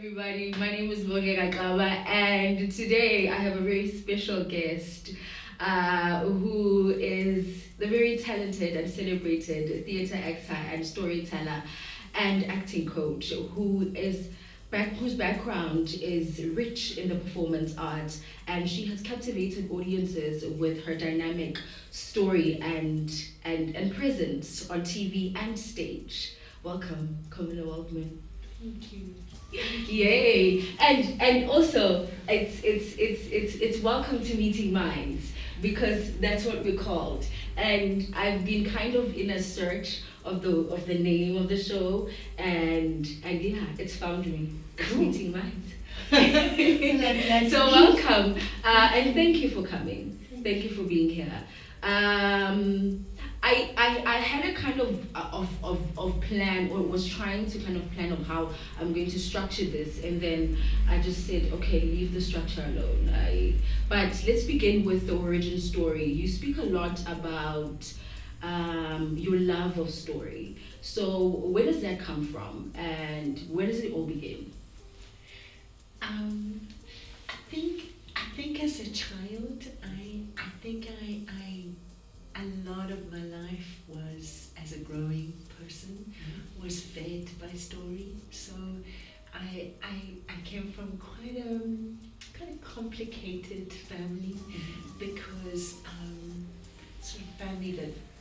everybody. My name is Bongeka Kaba, and today I have a very special guest who is the very talented and celebrated theatre actor and storyteller and acting coach whose background is rich in the performance art, and she has captivated audiences with her dynamic story and presence on TV and stage. Welcome, Camilla Waldman. Thank you. Yay! And also it's welcome to Meeting Minds, because that's what we're called. And I've been kind of in a search of the name of the show, and yeah, it's found me. It's Meeting Minds. So welcome, and thank you for coming. Thank you for being here. I had a kind of plan, or was trying to kind of plan of how I'm going to structure this, and then I just said, okay, leave the structure alone. But let's begin with the origin story. You speak a lot about your love of story. So where does that come from, and where does it all begin? I think as a child, I think a lot of my life was, as a growing person, was fed by story. So I came from quite a kind of complicated family, because sort of family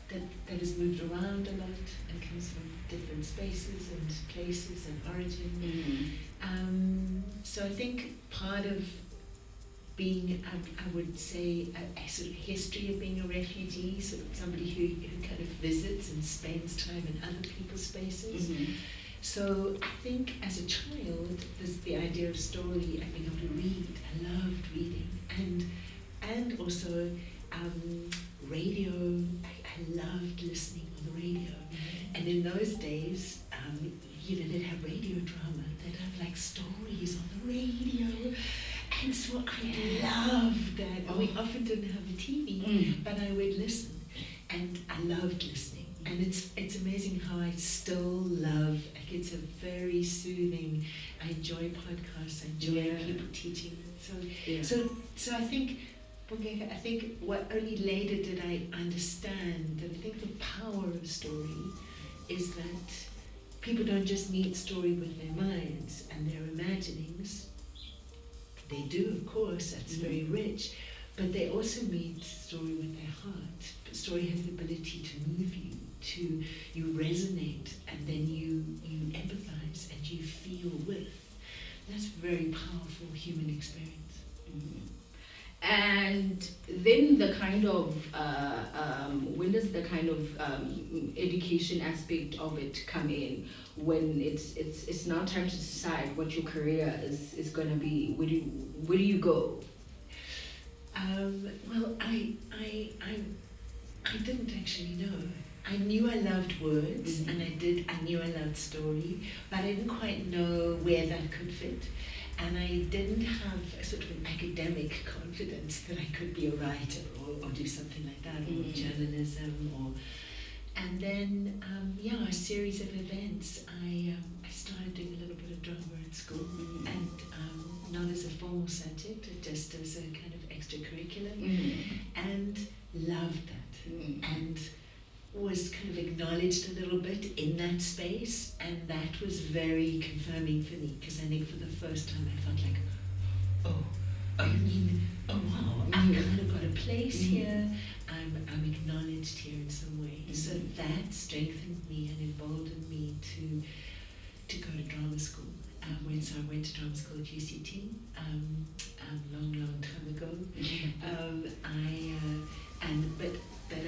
that has moved around a lot and comes from different spaces and places and origin. So I think part of being, I would say, a sort of history of being a refugee, sort of somebody who kind of visits and spends time in other people's spaces. So I think as a child, there's the idea of story and being able to read. I loved reading, and also radio. I loved listening on the radio. And in those days, they'd have radio drama, they'd have like stories on the radio. And so I loved that. And we often didn't have a TV, but I would listen, and I loved listening. And it's amazing how I still love. Like, it's a very soothing. I enjoy podcasts. I enjoy people teaching. So I think, I think what only later did I understand that I think the power of story is that people don't just meet story with their minds and their imaginings. They do, of course, that's very rich, but they also meet story with their heart. But story has the ability to move you, you resonate, and then you empathize and you feel with. That's a very powerful human experience. And then the kind of when does the kind of education aspect of it come in? When it's now time to decide what your career is going to be. Where do you go? Well, I didn't actually know. I knew I loved words, and I knew I loved story, but I didn't quite know where that could fit. And I didn't have a sort of an academic confidence that I could be a writer or do something like that, or journalism, and then a series of events. I started doing a little bit of drama at school, and not as a formal subject, just as a kind of extracurricular, and loved that, and was kind of acknowledged a little bit in that space, and that was very confirming for me, because I think for the first time I felt like, oh wow, I've kind of got a place here, I'm acknowledged here in some way. So that strengthened me and emboldened me to go to drama school. So I went to drama school at UCT, long time ago. But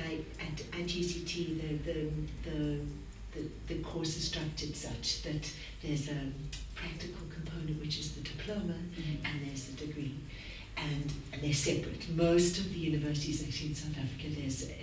at UCT the course is structured such that there's a practical component, which is the diploma, and there's the degree, and they're separate. Most of the universities actually in South Africa,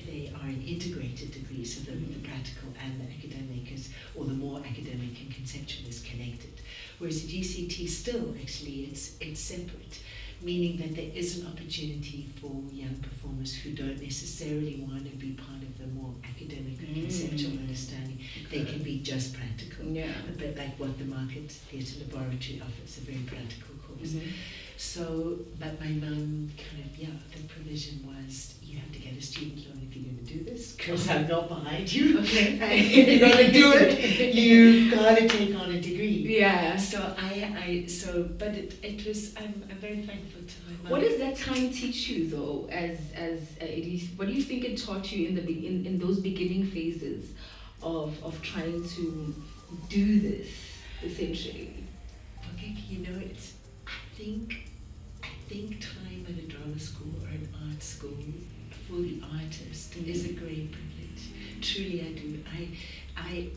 they are an integrated degree, so the practical and the academic or the more academic and conceptual is connected. Whereas at UCT still, actually, it's separate. meaning that there is an opportunity for young performers who don't necessarily want to be part of the more academic or conceptual understanding. They can be just practical, a bit like what the Market Theatre Laboratory offers, a very practical course. So, but my mum kind of, the provision was, you have to get a student loan if you're going to do this, because I'm not behind you. Okay. And if you're going to do it, you've got to take on a degree. Yeah. So but it was, I'm very thankful to my mum. What does that time teach you though, what do you think it taught you in those beginning phases of trying to do this, essentially? Okay, I think time at a drama school or an art school for the artist is a great privilege. Truly, I do.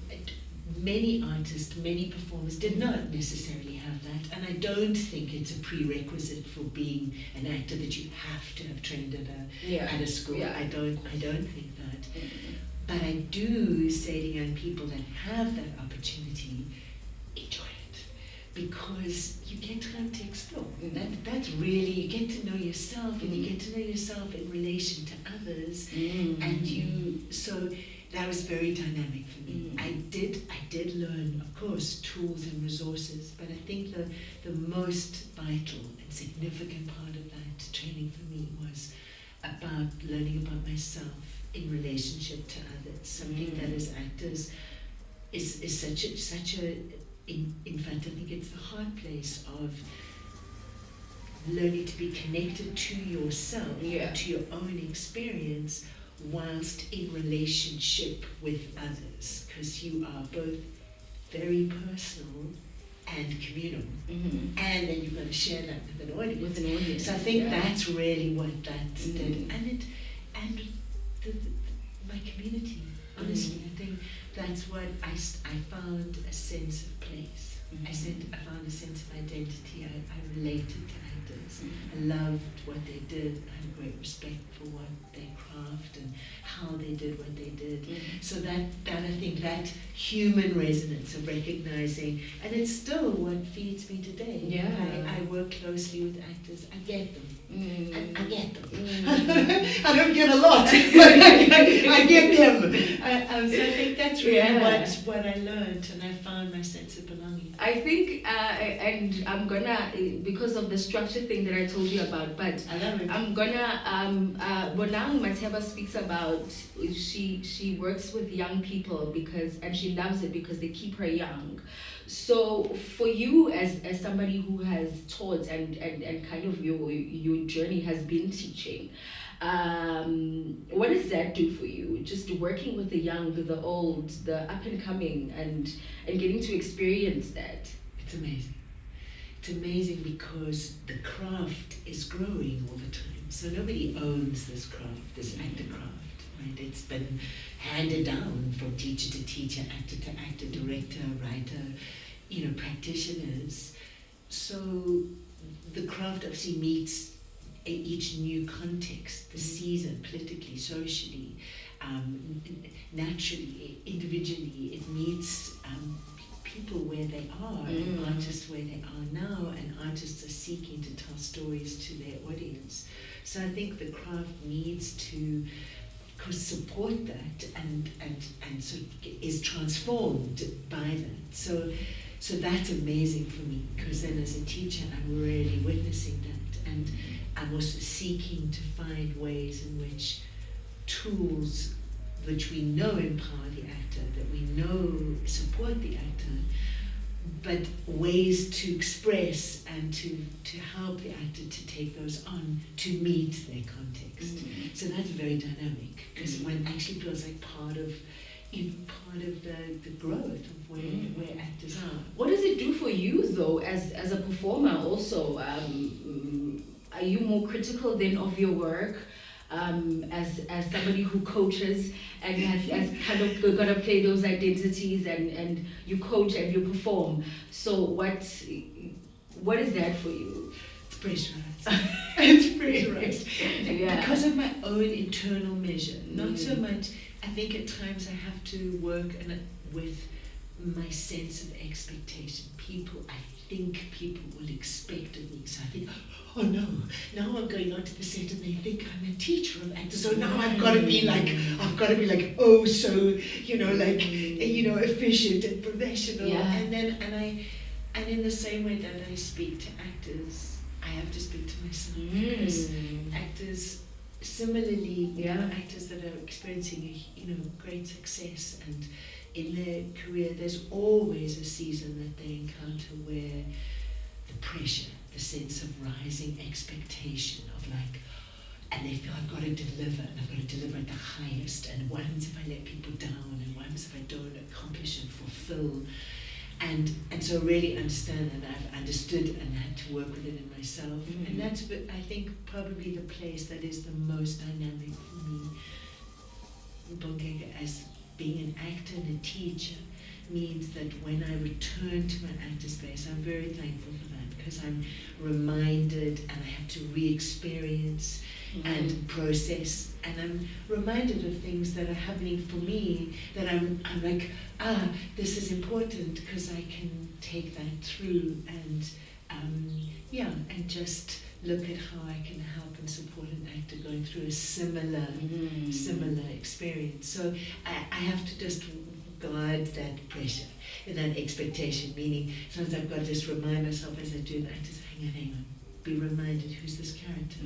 Many artists, many performers did not necessarily have that, and I don't think it's a prerequisite for being an actor that you have to have trained at a school. Yeah. I don't think that. But I do say to young people that have that opportunity, enjoy it, because you get time to explore. That's really, you get to know yourself, and you get to know yourself in relation to others, and so that was very dynamic for me. I did learn, of course, tools and resources, but I think the most vital and significant part of that training for me was about learning about myself in relationship to others. Something that as actors is such a in fact, I think it's the hard place of learning to be connected to yourself, to your own experience, whilst in relationship with others, because you are both very personal and communal, and then you've got to share that with an audience. So I think that's really what that did, and my community. Honestly, I think that's what I found a sense of place. I found a sense of identity. I related to actors. I loved what they did. I had great respect for what their craft and how they did what they did. So that I think that human resonance of recognizing, and it's still what feeds me today. I work closely with actors. I get them. I get them. I don't get a lot, but I get them. So I think that's really what I learned, and I found my sense of belonging. I think, and I'm gonna, because of the structure thing that I told you about, but I love it. I'm gonna, Bonang Mateba speaks about, she works with young people and she loves it because they keep her young. So for you as somebody who has taught and kind of your journey has been teaching, what does that do for you? Just working with the young, the old, the up and coming, and getting to experience that. It's amazing. It's amazing because the craft is growing all the time. So nobody owns this craft, this actor craft, right? It's been handed down from teacher to teacher, actor to actor, director, writer, practitioners. So the craft obviously meets each new context, the season, politically, socially, naturally, individually. It meets people where they are, and artists where they are now, and artists are seeking to tell stories to their audience. So I think the craft needs to support that and sort of is transformed by that. So that's amazing for me, because then as a teacher I'm really witnessing that, and I'm also seeking to find ways in which tools which we know empower the actor, that we know support the actor, but ways to express and to help the actor to take those on to meet their context. So that's very dynamic, because one actually feels like part of the growth of where actors are. What does it do for you though, as a performer also? Are you more critical then of your work as somebody who coaches and has kind of got to play those identities, and you coach and you perform? So what is that for you? It's pressurized. It's pressurized. Yeah. Because of my own internal measure, not so much. I think at times I have to work with my sense of expectation. I think people will expect of me. So I think, oh no, now I'm going onto the set and they think I'm a teacher of actors. So now I've got to be like, oh, so, efficient and professional. Yeah. And in the same way that I speak to actors, I have to speak to myself. Because actors, similarly, actors that are experiencing, great success and in their career, there's always a season that they encounter where the pressure, the sense of rising expectation of and they feel I've got to deliver, and I've got to deliver at the highest, and what happens if I let people down, and what happens if I don't accomplish and fulfill, and so really understand, and I've understood and had to work with it in myself, and that's, I think, probably the place that is the most dynamic for me, Bongega, as being an actor and a teacher, means that when I return to my actor space, I'm very thankful for that, because I'm reminded and I have to re-experience and process, and I'm reminded of things that are happening for me that I'm like, this is important, because I can take that through and and just look at how I can help and support an actor going through a similar experience. So I have to just guard that pressure and that expectation, meaning sometimes I've got to just remind myself as I do that, just hang on, be reminded, who's this character?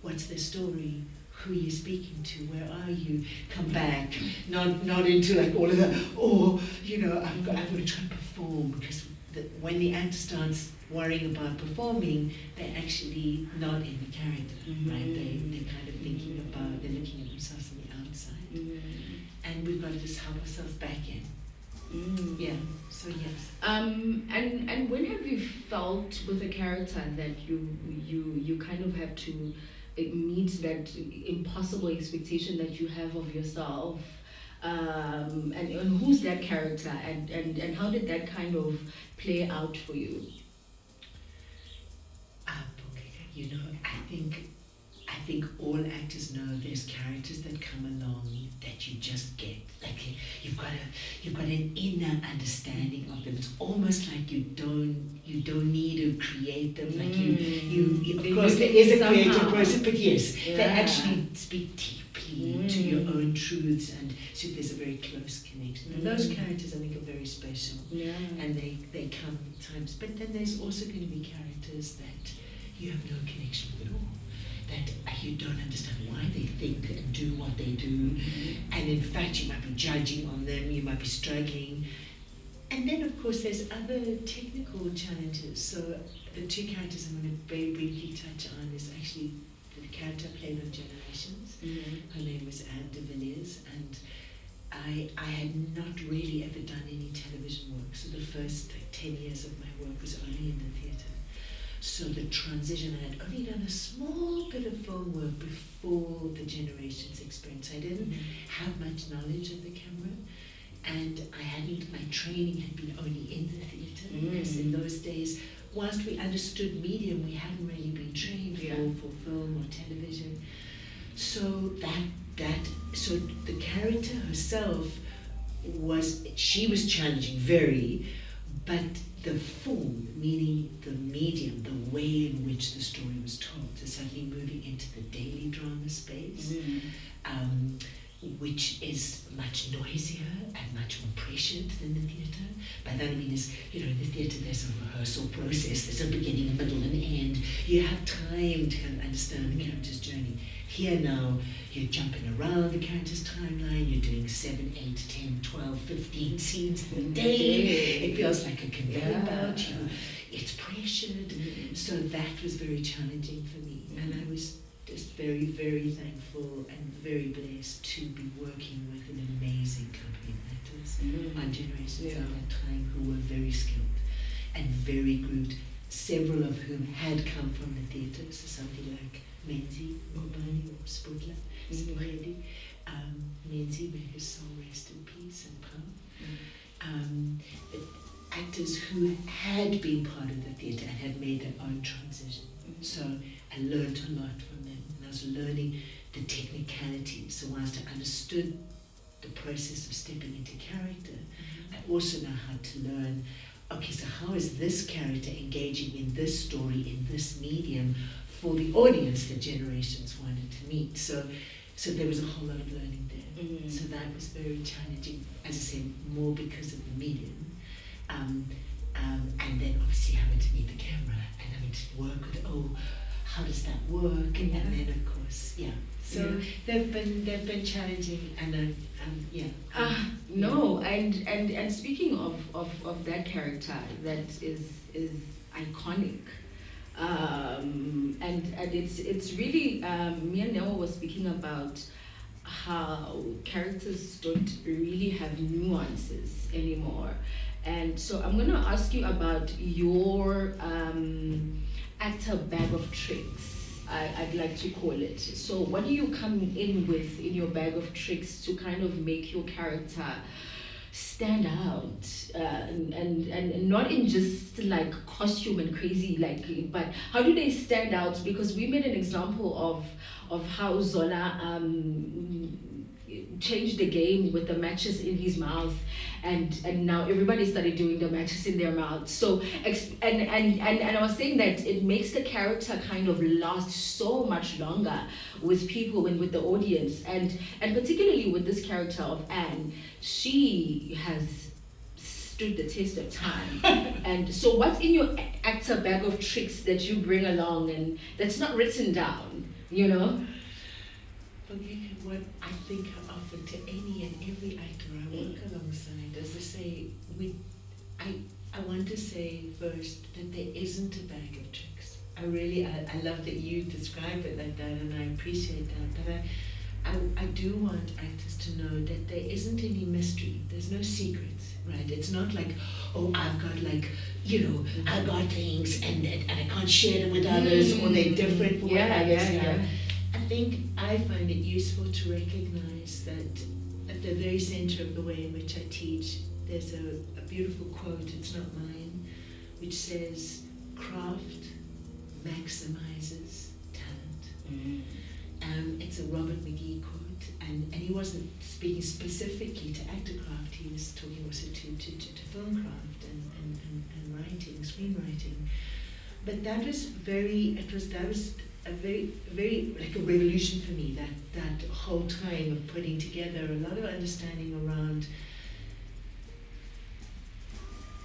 What's their story? Who are you speaking to? Where are you? Come back. Not into all of that, I've got to try and perform, because when the actor starts worrying about performing, they're actually not in the character, right? They're kind of thinking about, they're looking at themselves on the outside. And we've got to just help ourselves back in. Yeah, so yes. And when have you felt with a character that you kind of have to meet that impossible expectation that you have of yourself? And who's that character, and how did that kind of play out for you? I think all actors know there's characters that come along that you just get. You've got an inner understanding of them. It's almost like you don't need to create them. You of course there is a creative process, but yes, they actually speak deeply to your own truths, and so there's a very close connection. And those characters, I think, are very special. And they come at times. But then there's also going to be characters that you have no connection with at all, that you don't understand why they think and do what they do, and in fact you might be judging on them, you might be struggling. And then of course there's other technical challenges. So the two characters I'm going to very briefly touch on is actually the character I played on Generations. Her name was Ann de Villiers, and I had not really ever done any television work, so the first 10 years of my work was only in the theatre. So the transition, I had only done a small bit of film work before the Generations experience. I didn't have much knowledge of the camera, and my training had been only in the theatre, because in those days, whilst we understood medium, we hadn't really been trained for film or television. So so the character herself was challenging, very, but the form, meaning the medium, the way in which the story was told, so suddenly moving into the daily drama space, which is much noisier and much more prescient than the theatre. By that I mean in the theatre there's a rehearsal process, there's a beginning, a middle, and end. You have time to kind of understand the character's journey. Here now, you're jumping around the character's timeline, you're doing 7, 8, 10, 12, 15 scenes in a day. It feels like a conveyor belt, it's pressured. So that was very challenging for me. And I was just very, very thankful and very blessed to be working with an amazing company of actors on Generations at that time, who were very skilled and very good, several of whom had come from the theatre, so somebody like Menzi, Mobani, or Sputla, Spuredi. Menzi, may his soul rest in peace and power. Actors who had been part of the theatre and had made their own transition. So I learned a lot from them, and I was learning the technicalities. So whilst I understood the process of stepping into character, I also know how to learn, okay, so how is this character engaging in this story, in this medium, for the audience that generations wanted to meet. So there was a whole lot of learning there. So that was very challenging, as I said, more because of the medium. And then obviously having to meet the camera and having to work with, how does that work? And then of course, So they've been challenging and No, and speaking of that character that is iconic. And it's really me and Noah was speaking about how characters don't really have nuances anymore. And so I'm going to ask you about your actor bag of tricks, I'd like to call it. So what do you come in with in your bag of tricks to kind of make your character stand out, and not in just like costume and crazy, but how do they stand out? Because we made an example of how Zola changed the game with the matches in his mouth, and now everybody started doing the matches in their mouth. So and I was saying that it makes the character kind of last so much longer with people and with the audience, and particularly with this character of Anne, she has stood the test of time. And so what's in your actor bag of tricks that you bring along and that's not written down, Okay, what I think I offer to any and every actor I work alongside, as I say, I want to say first that there isn't a bag of tricks. I love that you describe it like that, and I appreciate that. But I do want actors to know that there isn't any mystery. There's no secrets, right? It's not like, I've got I've got things and I can't share them with others, or they're different from what others have. I think I find it useful to recognize that at the very center of the way in which I teach, there's a beautiful quote, it's not mine, which says, craft maximizes talent. It's a Robert McGee quote, and he wasn't speaking specifically to actor craft, he was talking also to film craft and writing, screenwriting. But that was a very like a revolution for me, that whole time of putting together a lot of understanding around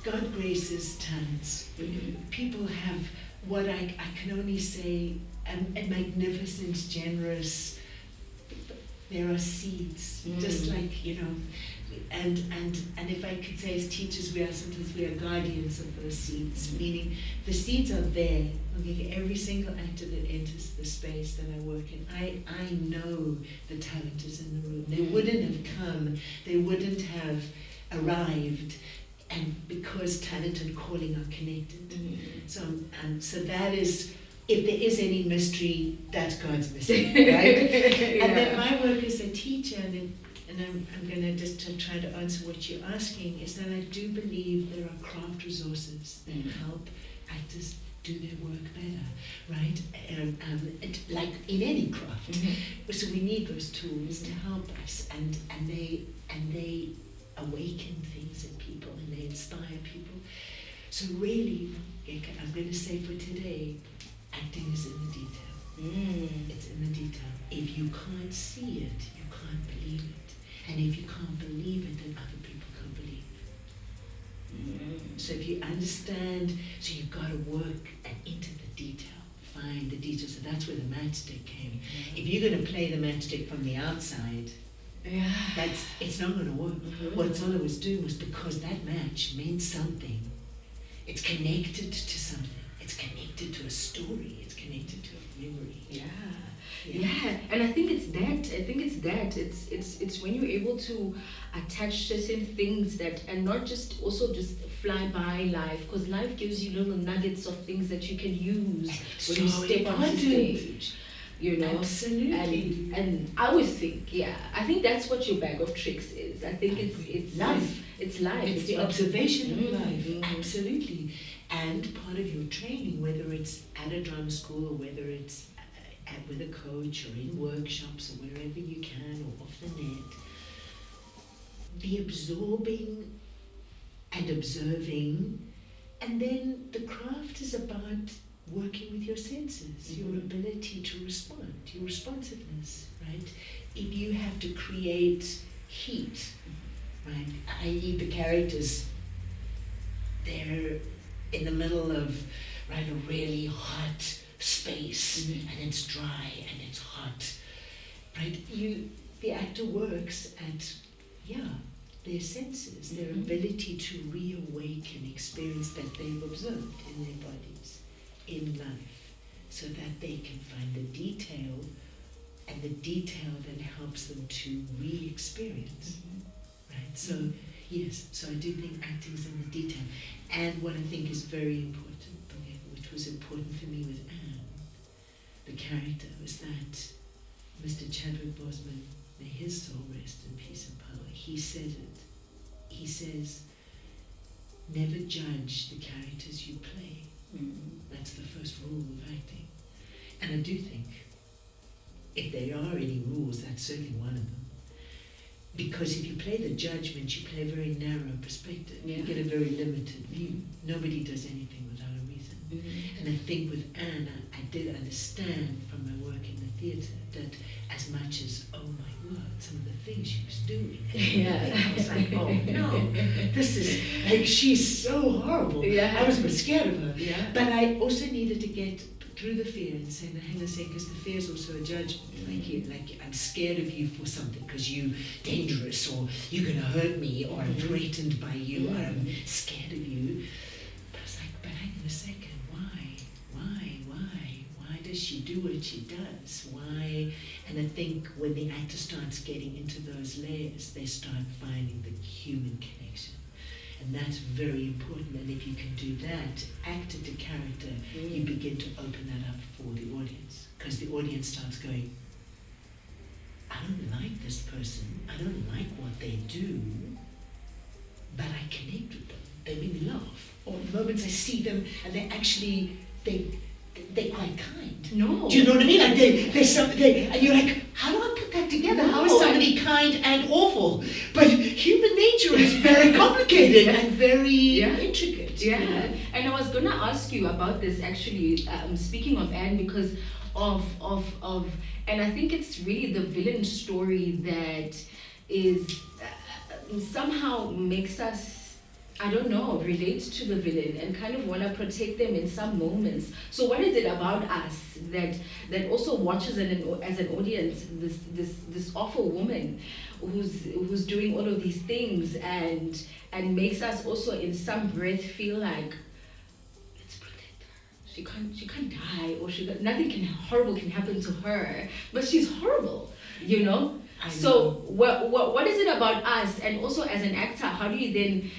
God graces talents. People have what I can only say a magnificent, generous, there are seeds, just like, and if I could say as teachers, we are guardians of those seeds, meaning the seeds are there. Okay, every single actor that enters the space that I work in, I know the talent is in the room. They wouldn't have come, they wouldn't have arrived, and because talent and calling are connected. So that is, if there is any mystery, that's God's mystery, right? And then my work as a teacher, and I'm going to just try to answer what you're asking, is that I do believe there are craft resources that help actors do their work better, right? Like in any craft. So we need those tools to help us, and they awaken things in people, and they inspire people. So really, I'm going to say for today, acting is in the detail. It's in the detail. If you can't see it, you can't believe it. And if you can't believe it, then other people can't believe it. So if you understand, so you've got to work into the detail, find the detail. So that's where the matchstick came. If you're going to play the matchstick from the outside, it's not going to work. What Zola was doing was, because that match meant something, it's connected to something. It's connected to a story. It's connected to a memory. Yeah, and I think it's that. It's when you're able to attach certain things that, and not just also just fly by life, because life gives you little nuggets of things that you can use when you step on the stage. Absolutely. And I always think, I think that's what your bag of tricks is. I think it's life. It's life. It's the observation of life. Absolutely. And part of your training, whether it's at a drama school or whether it's with a coach or in workshops or wherever you can or off the net, the absorbing and observing, and then the craft is about working with your senses, your ability to respond, your responsiveness, right? If you have to create heat, right, i.e. the characters, they're in the middle of, right, a really hot space, and it's dry and it's hot, right? The actor works at, their senses, their ability to reawaken experience that they've observed in their bodies, in life, so that they can find the detail, and the detail then helps them to re-experience, right? So, yes, so I do think acting is in the detail. And what I think is very important, which was important for me with Anne, the character, was that Mr. Chadwick Boseman, may his soul rest in peace and power, he said it. He says, never judge the characters you play. That's the first rule of acting. And I do think, if there are any rules, that's certainly one of them. Because if you play the judgment, you play a very narrow perspective. You get a very limited view. Nobody does anything without a reason. And I think with Anne, I did understand from my work in the theatre that as much as, oh my word, some of the things she was doing, I was like, oh no, this is, like, she's so horrible. I was a bit scared of her. But I also needed to get through the fear and say, now hang on a second, because the fear is also a judgment. Like I'm scared of you for something because you're dangerous, or you're going to hurt me, or I'm threatened by you, or I'm scared of you. But I was like, but hang on a second, why does she do what she does? Why? And I think when the actor starts getting into those layers, they start finding the human connection. And that's very important. And if you can do that, actor to character, you begin to open that up for the audience. Because the audience starts going, I don't like this person. I don't like what they do. But I connect with them. They make me laugh. Or the moments I see them and they're quite kind. No. Do you know what I mean? Like and you're like, how do I put that together? How is somebody kind and awful? But human nature is very complicated and very intricate. And I was gonna ask you about this actually, speaking of Anne, because of and I think it's really the villain story that is somehow makes us, I don't know, relate to the villain and kind of want to protect them in some moments. So what is it about us that also watches as an audience this awful woman who's doing all of these things and makes us also in some breath feel like, let's protect her. She can't die, or nothing horrible can happen to her, but she's horrible, you know. So what is it about us, and also as an actor, how do you then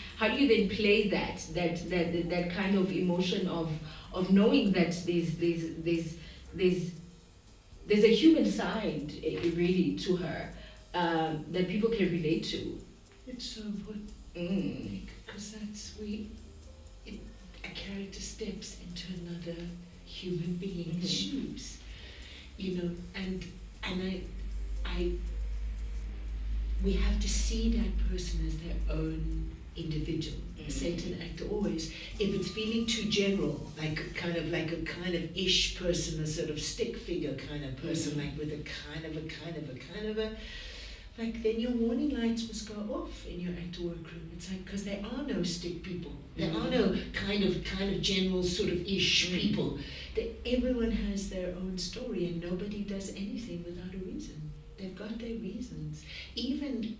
play that kind of emotion of knowing that there's a human side really to her that people can relate to. It's so important because that's a character steps into another human being's shoes, you know, and I we have to see that person as their own individual. Say to an actor always, if it's feeling too general, like a kind of ish person, a sort of stick figure kind of person, like with a kind of a, like, then your warning lights must go off in your actor workroom. It's like, because there are no stick people. There are no kind of general sort of ish people. Everyone has their own story, and nobody does anything without a reason. They've got their reasons. Even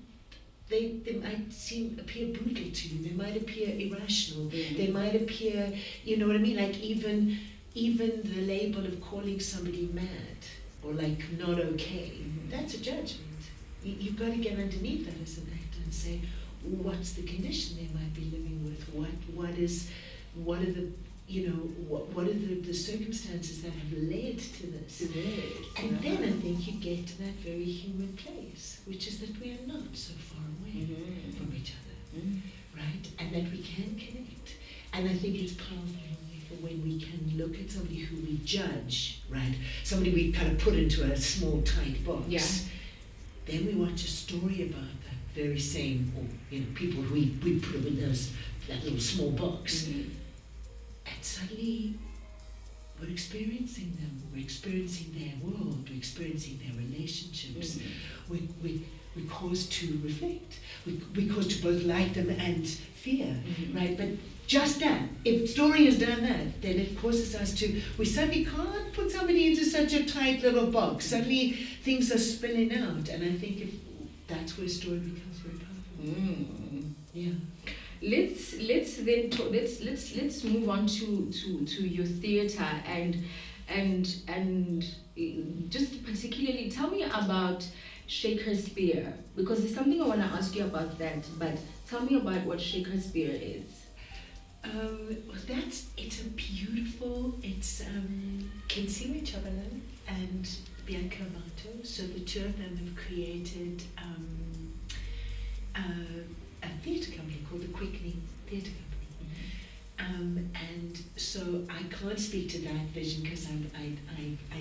they might appear brutal to you. They might appear irrational. They might appear, you know what I mean? Like even the label of calling somebody mad or like not okay, that's a judgment. You've got to get underneath that as an actor and say, what's the condition they might be living with? What are the what are the circumstances that have led to this? And then I think you get to that very human place, which is that we are not so far away from each other, right? And that we can connect. And I think it's powerful when we can look at somebody who we judge, right? Somebody we kind of put into a small, tight box. Then we watch a story about that very same, or people who we put them in that little small box, and suddenly we're experiencing them. We're experiencing their world. We're experiencing their relationships. We're caused to reflect. We're caused to both like them and fear, right? But just that, if story has done that, then it causes us to, we suddenly can't put somebody into such a tight little box. Suddenly things are spilling out, and I think that's where story becomes very powerful. Yeah. Let's then let's move on to your theater and just particularly tell me about Shakespeare, because there's something I want to ask you about that, but tell me about what Shakespeare is. It's a beautiful, Camilla Waldman and Bianca Amato, so the two of them have created a theatre company called the Quickening Theatre Company. And so I can't speak to that vision because I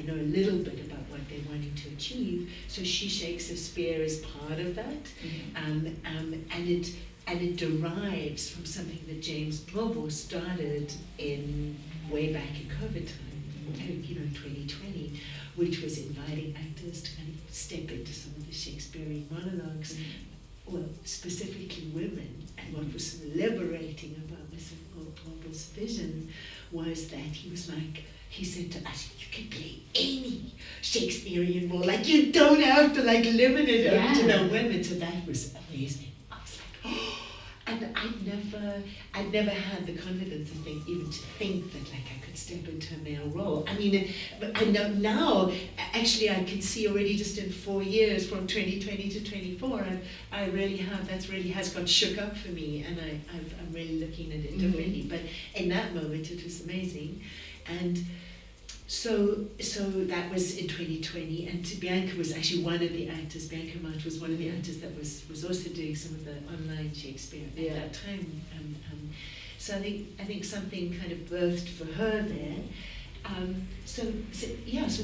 know a little bit about what they're wanting to achieve. So She Shakespeare is part of that, and it derives from something that James Bobo started in way back in COVID time, 2020, which was inviting actors to kind of step into some of the Shakespearean monologues. Well, specifically women, and what was liberating about Mr. Bobo's vision was that he said to us, you can play any Shakespearean role, you don't have to limit it only to the women. So that was amazing. I was like, oh, and I'd never had the confidence to think that I could step into a male role. I mean, but I know now, actually I can see already just in 4 years, from 2020 to 24, I really have, that really has got shook up for me, and I'm really looking at it differently. But in that moment it was amazing. And so that was in 2020, and Bianca was actually one of the actors. Bianca March was one of the actors that was also doing some of the online Shakespeare at that time. So I think something kind of birthed for her there. So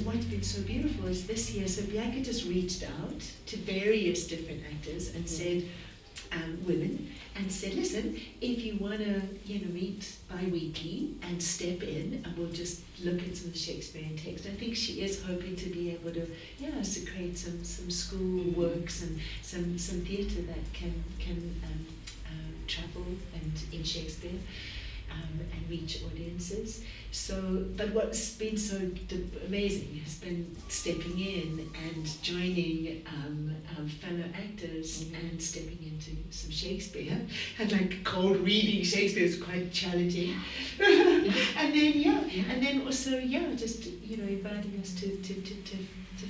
what's been so beautiful is this year. So Bianca just reached out to various different actors and said, women, and said, listen, if you want to meet bi-weekly and step in, and we'll just look at some of the Shakespearean text. I think she is hoping to be able to create some school works and some theatre that can travel and in Shakespeare and reach audiences. So, but what's been so amazing has been stepping in and joining fellow actors and stepping into some Shakespeare, and cold reading Shakespeare is quite challenging. And then also just inviting us to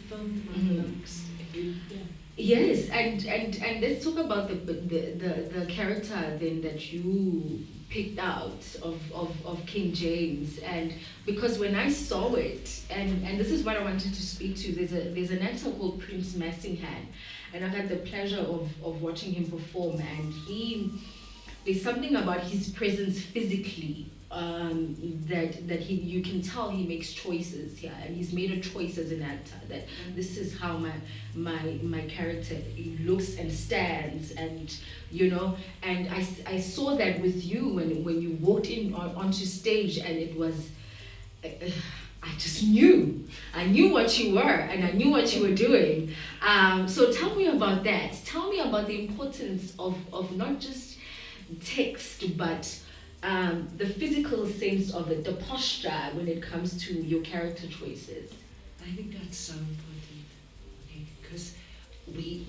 film monologues. Yes, and let's talk about the character then that you picked out of King James, and because when I saw it, and this is what I wanted to speak to, there's an actor called Prince Massingham, and I've had the pleasure of watching him perform, and there's something about his presence physically that you can tell he makes choices, and he's made a choice as an actor that this is how my character looks and stands, and and I saw that with you when you walked in onto stage, and it was I just knew what you were, and I knew what you were doing. So tell me about that. Tell me about the importance of not just text, but the physical sense of it, the posture when it comes to your character choices. I think that's so important, because we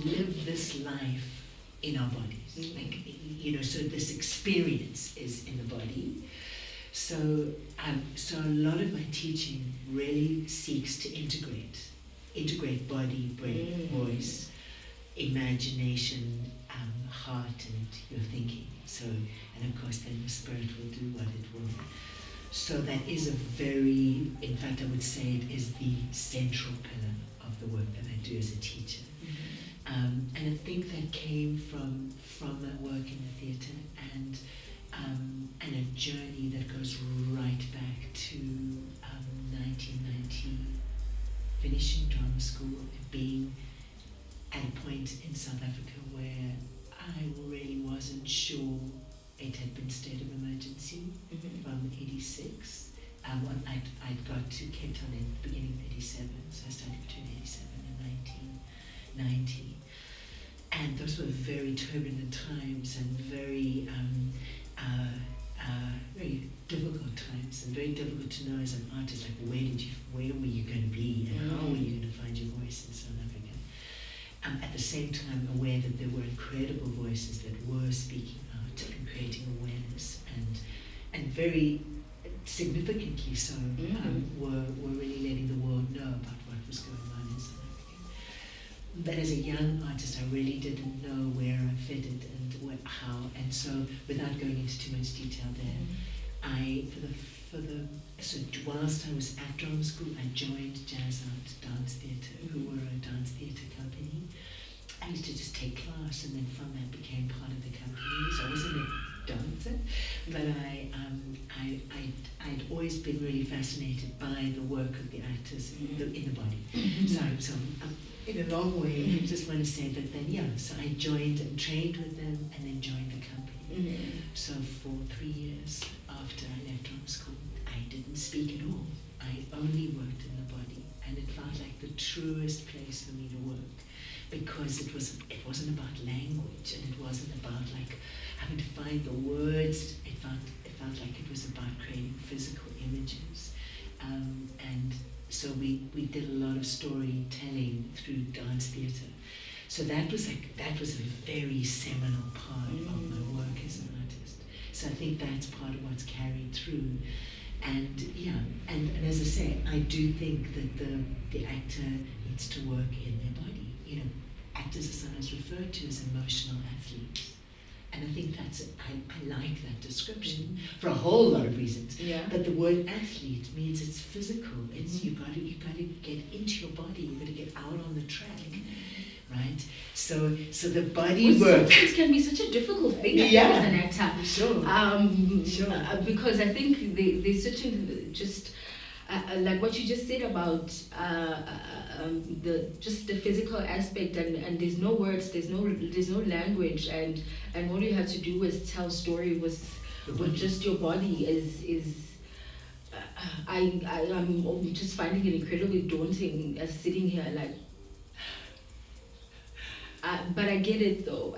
live this life in our bodies, so this experience is in the body. So a lot of my teaching really seeks to integrate body, brain, voice, imagination, heart, and your thinking. So, and of course then the spirit will do what it will. So that is in fact I would say it is the central pillar of the work that I do as a teacher. And I think that came from my work in the theatre, and a journey that goes right back to 1990, finishing drama school and being at a point in South Africa where I really wasn't sure it had been state of emergency from 86. I'd got to Cape Town in the beginning of 87, so I started between 87 and 1990. And those were very turbulent times and very difficult times, and very difficult to know as an artist, like where were you going to be and how were you going to find your voice in South Africa. At the same time, aware that there were incredible voices that were speaking out and creating awareness, and very significantly so, were really letting the world know about what was going on in South Africa. But as a young artist, I really didn't know where I fitted and how, and so without going into too much detail there, so whilst I was at drama school, I joined Jazz Art Dance Theatre, who were a dance theatre company. I used to just take class, and then from that became part of the company. So I wasn't a dancer, but I'd always been really fascinated by the work of the actors in the body. So in a long way, I just want to say that then, so I joined and trained with them, and then joined the company. So for 3 years after I left drama school, I didn't speak at all. I only worked in the body, and it felt like the truest place for me to work, because it wasn't about language, and it wasn't about like having to find the words. It felt like it was about creating physical images, and so we did a lot of storytelling through dance theatre. So that was a very seminal part of my work as an artist. So I think that's part of what's carried through. And and as I say, I do think that the actor needs to work in their body. Actors are sometimes referred to as emotional athletes. And I think I like that description for a whole lot of reasons. Yeah. But the word athlete means it's physical. It's you got to get into your body. You got to get out on the track, right? So the body work. Sometimes can be such a difficult thing as an actor. Sure. Because I think there's certain just. Like what you just said about the physical aspect, and there's no words, there's no language, and all you have to do is tell story with just your body I'm just finding it incredibly daunting as sitting here like. But I get it though,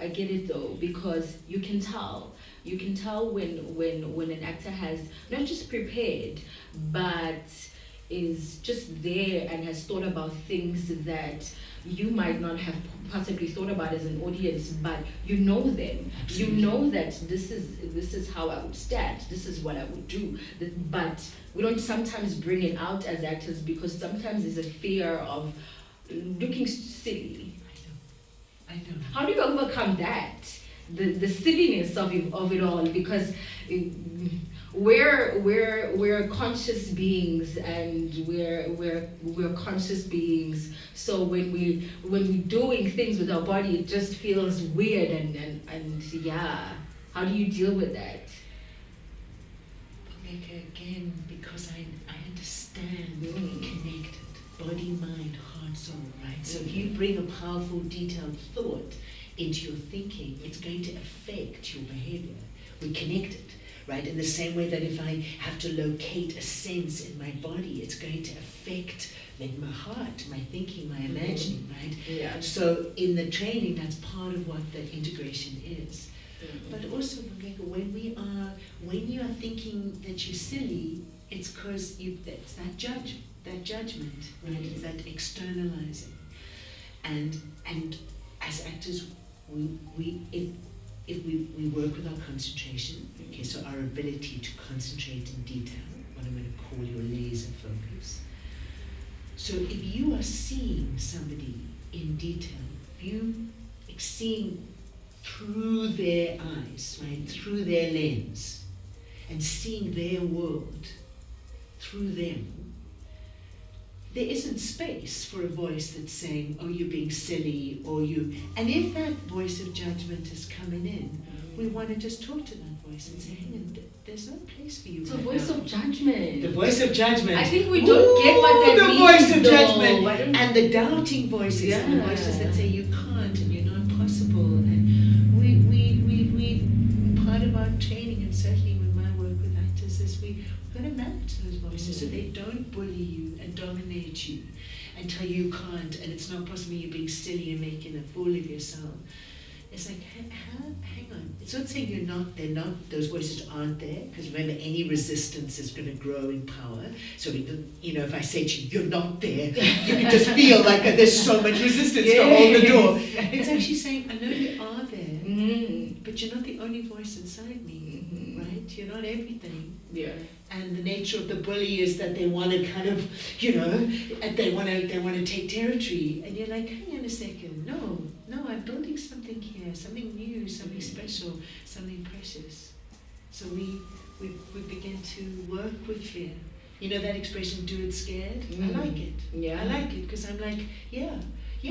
because you can tell when an actor has not just prepared, but is just there and has thought about things that you might not have possibly thought about as an audience, but you know them. Absolutely. You know that this is how I would stand, this is what I would do. But we don't sometimes bring it out as actors, because sometimes there's a fear of looking silly. I know. How do you overcome that? The silliness of it all, because we're conscious beings, and we're conscious beings. So when we're doing things with our body, it just feels weird, and how do you deal with that? Again, because I understand being connected, body, mind, heart, soul, right? So if you bring a powerful, detailed thought into your thinking, it's going to affect your behavior. We're connected, right? In the same way that if I have to locate a sense in my body, it's going to affect then my heart, my thinking, my imagining, right? Yeah. So in the training, that's part of what the integration is. But also, when you are thinking that you're silly, it's because it's that judgment, right? It's that externalizing, and as actors, if we work with our concentration, okay, so our ability to concentrate in detail, what I'm going to call your laser focus. So if you are seeing somebody in detail, you seeing through their eyes, right, through their lens, and seeing their world through them, there isn't space for a voice that's saying, oh, you're being silly, or you... And if that voice of judgment is coming in, we want to just talk to that voice and say, hang on, there's no place for you. It's right a voice now. of judgment. The voice of judgment. I think we don't get what that means. The voice of though. judgment. And the doubting voices, and the Yeah. voices that say you can't and you're not possible. And we part of our training, and certainly with my work with actors, is we've got to manage those voices so they don't bully you and dominate you and tell you can't and it's not possible, you're being silly and making a fool of yourself. It's like, hang on. It's not saying those voices aren't there, because remember, any resistance is going to grow in power. So, if I say to you, you're not there, you can just feel like there's so much resistance to hold the door. It's actually saying, I know you are there, but you're not the only voice inside me, right? You're not everything. Yeah. And the nature of the bully is that they want to kind of, they want to take territory. And you're like, hang on a second, no, I'm building something here, something new, something special, something precious. So we begin to work with fear. You know that expression, do it scared? I like it. Yeah. I like it because I'm like, yeah,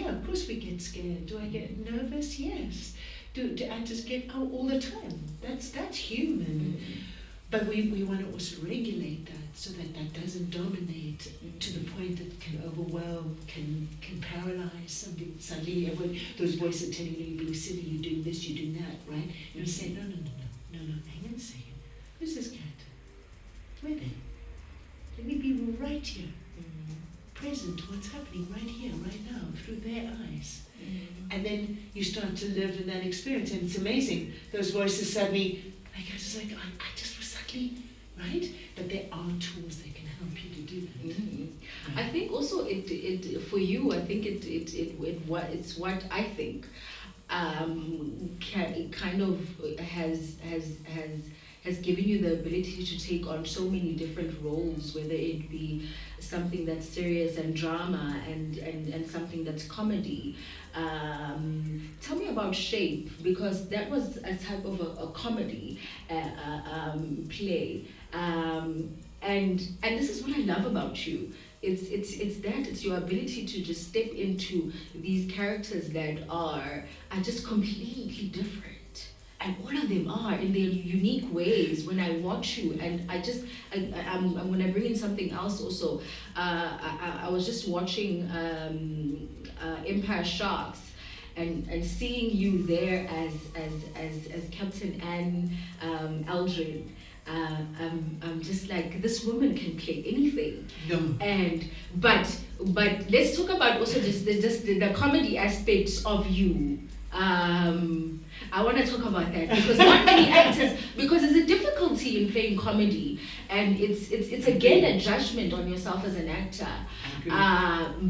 of course we get scared. Do I get nervous? Yes. Do actors get all the time? That's human. But we want to also regulate that so that doesn't dominate to the point that can overwhelm, can paralyze something. Suddenly those voices telling you you're being silly, you're doing this, you're doing that, right? You say, no, hang on a second. Who's this character? Where they? Let me be right here. Present, what's happening right here, right now, through their eyes. And then you start to live in that experience, and it's amazing. Those voices suddenly, I just was suddenly, right? But there are tools that can help you to do that. I think also it for you. I think it's what I think kind of has given you the ability to take on so many different roles, whether it be something that's serious and drama and something that's comedy. Tell me about Shape, because that was a type of a comedy play, and this is what I love about you. It's your ability to just step into these characters that are just completely different. And all of them are in their unique ways when I watch you. And I'm when I bring in something else also. I was just watching Empire Sharks, and seeing you there as Captain Ann Eldred. I'm just like, this woman can play anything. No. But let's talk about also just the comedy aspects of you. I want to talk about that because not many actors, because there's a difficulty in playing comedy, and it's again a judgment on yourself as an actor.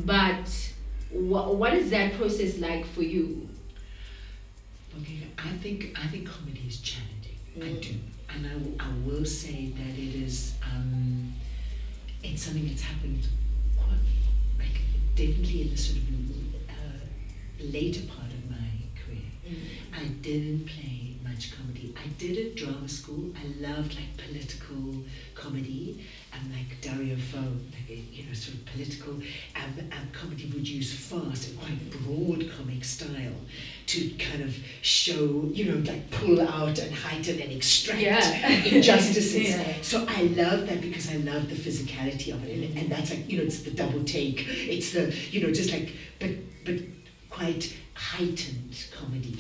But what is that process like for you? Okay, I think comedy is challenging. I do, and I will say that it is. It's something that's happened quite, definitely in the sort of later part of my career. I didn't play much comedy. I did at drama school. I loved political comedy, and Dario Fo, sort of political comedy would use fast and quite broad comic style to kind of show, pull out and heighten and extract injustices. Yeah. So I love that because I love the physicality of it, and that's it's the double take. It's the just but quite heightened comedy.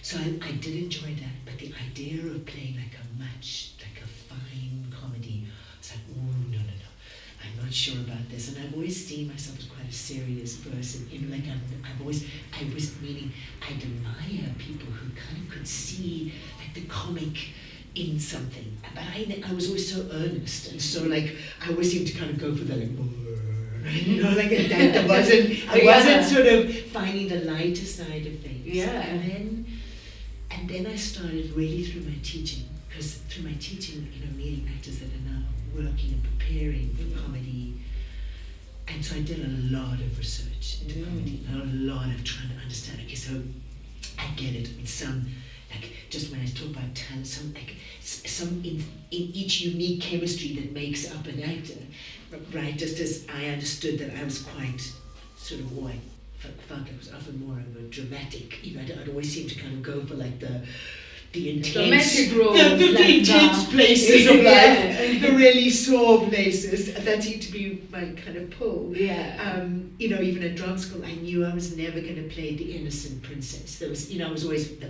So I did enjoy that, but the idea of playing a fine comedy, I was like, oh, no, I'm not sure about this. And I've always seen myself as quite a serious person. I admire people who kind of could see the comic in something. But I was always so earnest, and so I always seemed to kind of go for the I wasn't sort of finding the lighter side of things. Yeah. And then I started really through my teaching, because through my teaching, meeting actors that are now working and preparing for comedy. And so I did a lot of research into comedy, a lot of trying to understand. Okay, so I get it. It's some, just when I talk about talent, some in each unique chemistry that makes up an actor, right? Just as I understood that I was quite sort of felt like it was often more of a dramatic. I'd always seem to kind of go for the the intense, Dramatic roles, the like intense the- places of life, Yeah. the really sore places. That seemed to be my kind of pull. Yeah. You know, even at drama school, I knew I was never going to play the innocent princess. There was, you know, I was always the,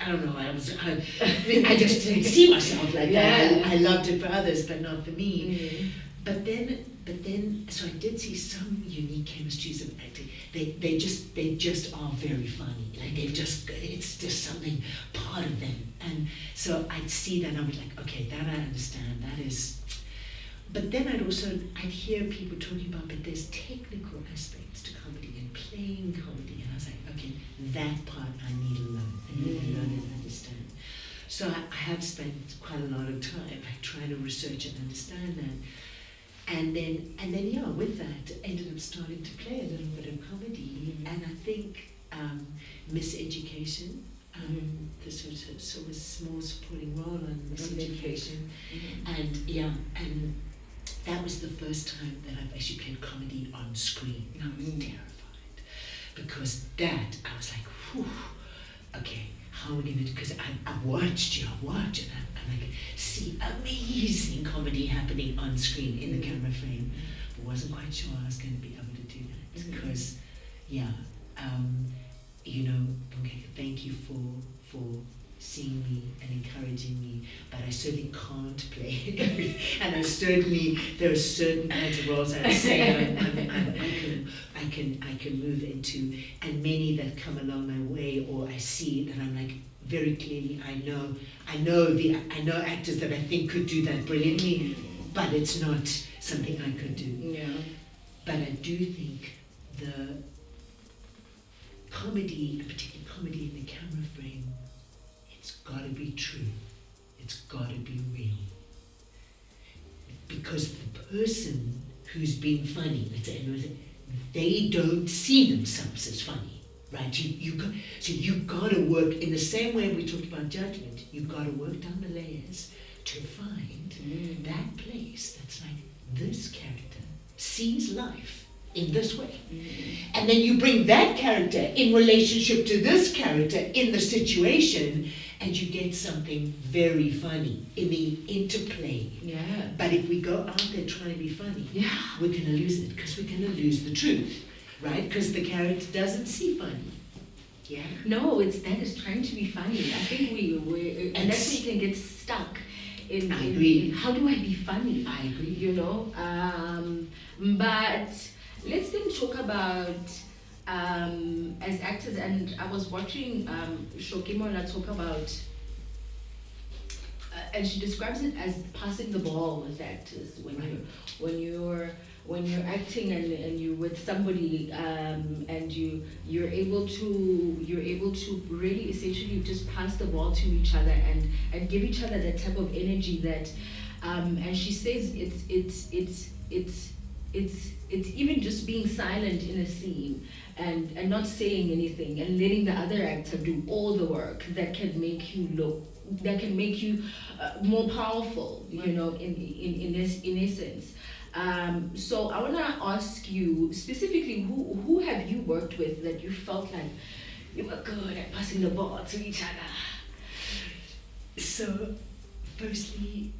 I don't know, I just didn't see myself like that. Yeah. I loved it for others, but not for me. Mm. But then, so I did see some unique chemistries of acting. They just are very funny. Like it's just something part of them. And so I'd see that and I was like, okay, that I understand. That is. But then I'd hear people talking about, but there's technical aspects to comedy and playing comedy. And I was like, okay, that part I need to learn. I need to learn and understand. So I have spent quite a lot of time like trying to research and understand that. And then yeah, with that, ended up starting to play a little bit of comedy. And I think Miseducation, the sort of small supporting role on Miseducation. And yeah, and that was the first time that I've actually played comedy on screen. I was terrified. Because that, I was like, whew, okay, how are we going to, because I watched, and I could see amazing comedy happening on screen in the camera frame, but wasn't quite sure I was going to be able to do that. Because, yeah, you know, okay, thank you for seeing me and encouraging me, but I certainly can't play. And there are certain kinds of roles I would say I can move into, and many that come along my way, or I see that I'm like very clearly I know actors that I think could do that brilliantly, but it's not something I could do. Yeah. But I do think the comedy, particularly comedy in the camera frame, it's got to be true. It's got to be real. Because the person who's being funny, they don't see themselves as funny, right? So you've got to work in the same way we talked about judgment. You've got to work down the layers to find that place that's like, this character sees life in this way. And then you bring that character in relationship to this character in the situation, and you get something very funny in the interplay. Yeah. But if we go out there trying to be funny, we're going to lose it, because we're going to lose the truth, right? Because the character doesn't see funny. Yeah. No, it's trying to be funny. I think we and that's where you can get stuck in, I agree. in how do I be funny? I agree. You know, but let's then talk about as actors. And I was watching Shokimola talk about, and she describes it as passing the ball with actors when you're acting and you're with somebody and you're able to really essentially just pass the ball to each other and give each other that type of energy that and she says it's even just being silent in a scene and not saying anything and letting the other actor do all the work that can make you more powerful, you know, in essence. So I want to ask you specifically, who have you worked with that you felt like you were good at passing the ball to each other? So, firstly,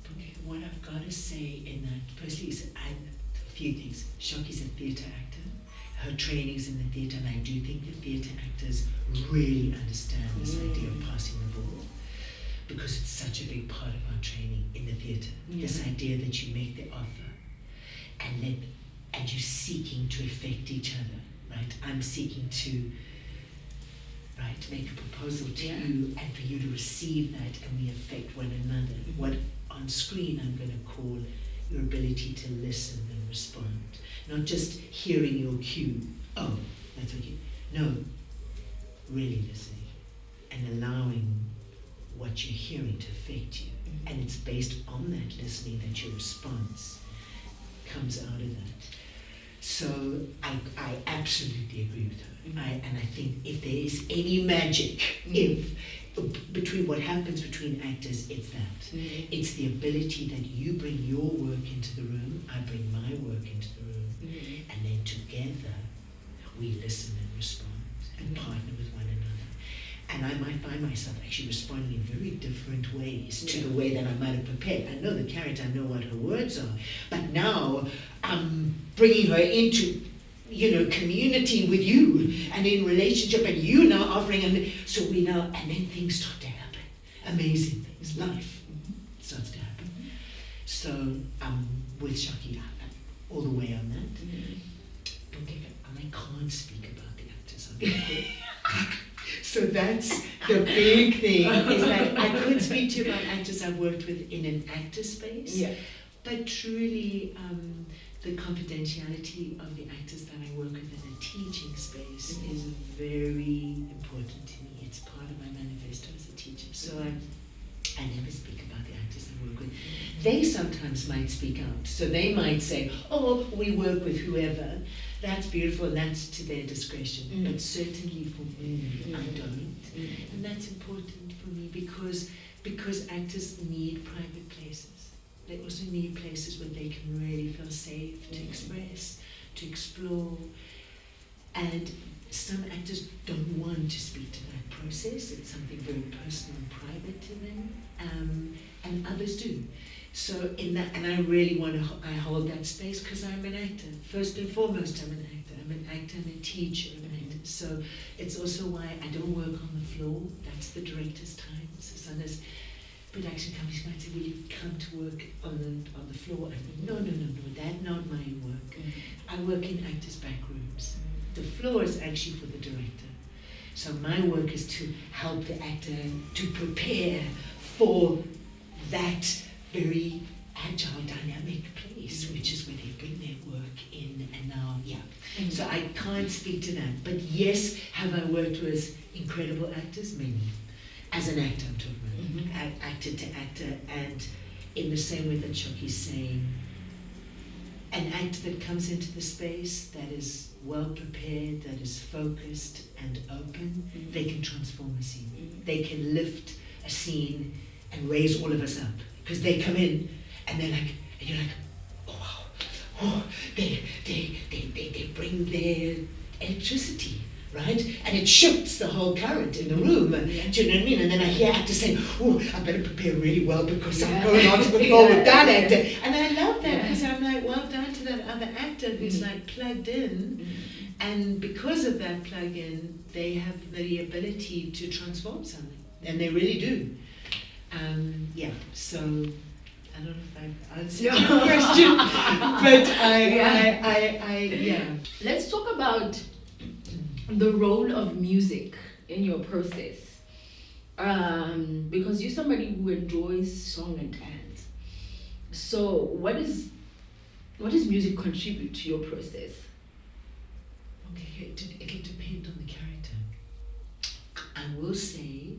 what I've got to say in that, firstly, is a few things. Shoki's a theatre actor. Her training's in the theatre, and I do think the theatre actors really understand this idea of passing the ball, because it's such a big part of our training in the theatre. Yeah. This idea that you make the offer and you're seeking to affect each other, right? I'm seeking to make a proposal to you, and for you to receive that, and we affect one another. What on screen I'm going to call your ability to listen and respond. Not just hearing your cue, oh, that's okay. No, really listening and allowing what you're hearing to affect you. And it's based on that listening that your response comes out of that. So I absolutely agree with her. And I think if there is any magic between what happens between actors, it's that. It's the ability that you bring your work into the room, I bring my work into the room, and then together we listen and respond and partner with one another. And I might find myself actually responding in very different ways to the way that I might have prepared. I know the character, I know what her words are, but now I'm bringing her into, community with you and in relationship, and you now offering, and then things start to happen. Amazing things, life starts to happen. So with Shaki, all the way on that. Don't get it, I can't speak about the actors on that. So that's the big thing, is that I could speak to you about actors I've worked with in an actor space, but truly the confidentiality of the actors that I work with in a teaching space is very important to me. It's part of my manifesto as a teacher. So I never speak about the actors I work with. They sometimes might speak out. So they might say, oh, we work with whoever. That's beautiful, and that's to their discretion. But certainly for me, I don't. And that's important for me because actors need private places. They also need places where they can really feel safe to express, to explore. And some actors don't want to speak to that process. It's something very personal and private to them. And others do. So in that, and I really I hold that space because I'm an actor. First and foremost, I'm an actor. I'm an actor and a teacher of an actor. So it's also why I don't work on the floor. That's the director's time. So sometimes production companies might say, will you come to work on the floor? I think, no, that's not my work. I work in actors' back rooms. The floor is actually for the director. So my work is to help the actor to prepare for that very agile, dynamic place, which is where they bring their work in. And now, so I can't speak to that. But yes, have I worked with incredible actors? Many. As an actor, I'm talking about, actor to actor, and in the same way that Shoki's saying, an actor that comes into the space that is well prepared, that is focused and open, they can transform a scene. They can lift a scene and raise all of us up. Because they come in and they're like, and you're like, oh wow, they bring their electricity, right? And it shifts the whole current in the room. Do you know what I mean? And then I hear actors saying, oh, I better prepare really well because I'm going onto the floor with that actor. And I love that because I'm like, well done to that other actor who's like plugged in. And because of that plug-in, they have the ability to transform something. And they really do. So I don't know if I've answered your question, but Let's talk about the role of music in your process, because you're somebody who enjoys song and dance. So what does music contribute to your process? Okay, it'll depend on the character. I will say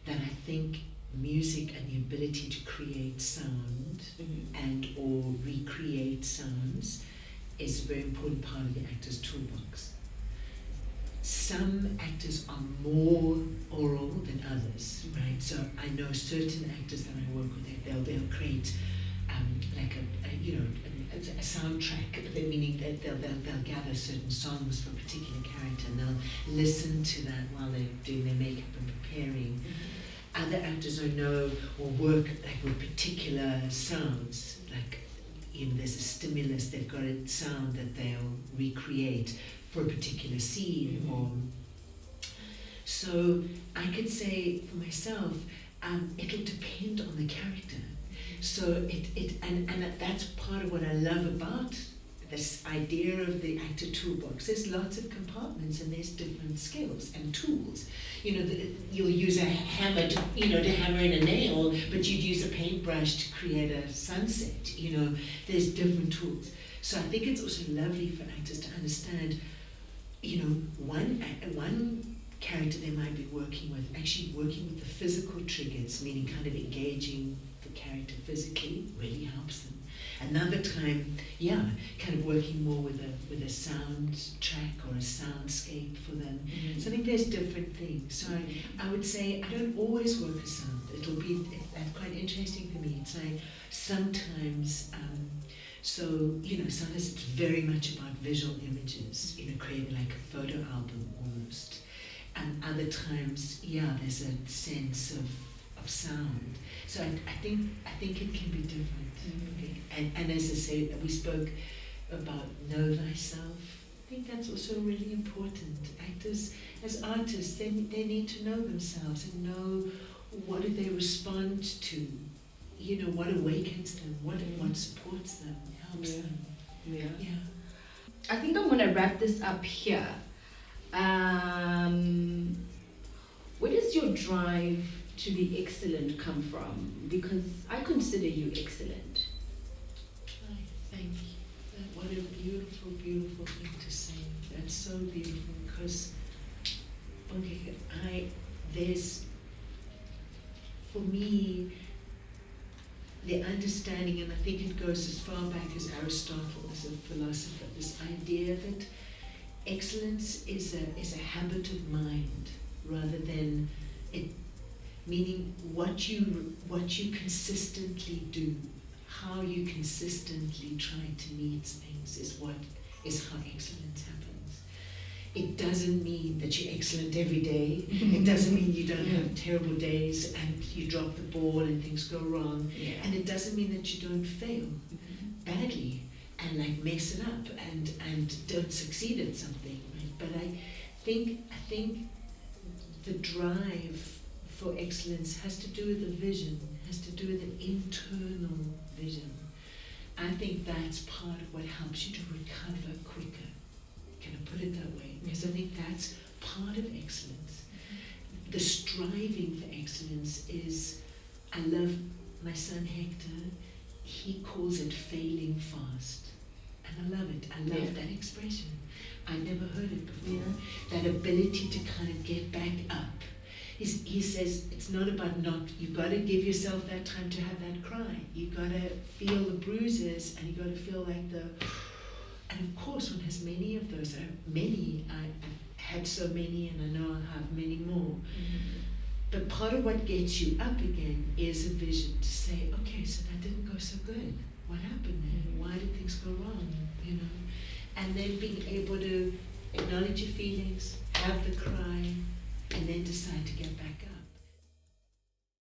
that I think music and the ability to create sound and or recreate sounds is a very important part of the actor's toolbox. Some actors are more oral than others, right? So I know certain actors that I work with, they'll create like a soundtrack, meaning that they'll gather certain songs for a particular character and they'll listen to that while they're doing their makeup and preparing. Other actors I know will work like with particular sounds, like there's a stimulus, they've got a sound that they'll recreate for a particular scene. Or so I could say for myself, it'll depend on the character. So and that's part of what I love about this idea of the actor toolbox. There's lots of compartments and there's different skills and tools. You'll use a hammer to hammer in a nail, but you'd use a paintbrush to create a sunset. There's different tools. So I think it's also lovely for actors to understand, one character they might be working with the physical triggers, meaning kind of engaging the character physically really helps them. Another time, kind of working more with a sound track or a soundscape for them. So I think there's different things. So I would say I don't always work with sound. That's quite interesting for me. It's like sometimes, sometimes it's very much about visual images, creating like a photo album almost. and other times, there's a sense of sound. So I think it can be different. And as I say, we spoke about know thyself. I think that's also really important. Actors, as artists, they need to know themselves and know what do they respond to, what awakens them, what supports them, helps them. Yeah. I think I'm going to wrap this up here. Where does your drive to be excellent come from? Because I consider you excellent. Thank you. What a beautiful, beautiful thing to say. That's so beautiful because, for me, the understanding, and I think it goes as far back as Aristotle as a philosopher, this idea that excellence is a habit of mind rather than it, meaning what you consistently do, how you consistently try to meet things is how excellence happens. It doesn't mean that you're excellent every day. It doesn't mean you don't have terrible days and you drop the ball and things go wrong. Yeah. And it doesn't mean that you don't fail badly and like mess it up and don't succeed at something. Right? But I think the drive for excellence has to do with a vision, has to do with an internal vision. I think that's part of what helps you to recover quicker. Can I put it that way? Because I think that's part of excellence. The striving for excellence is, I love my son Hector, he calls it failing fast. And I love it. I love that expression. I never heard it before. That ability to kind of get back up. He says it's not about you've got to give yourself that time to have that cry. You've got to feel the bruises and you've got to feel like and of course one has many of those. I've had so many and I know I'll have many more. But part of what gets you up again is a vision to say, okay, so that didn't go so good. What happened there? Why did things go wrong? And then being able to acknowledge your feelings, have the cry, and then decide to get back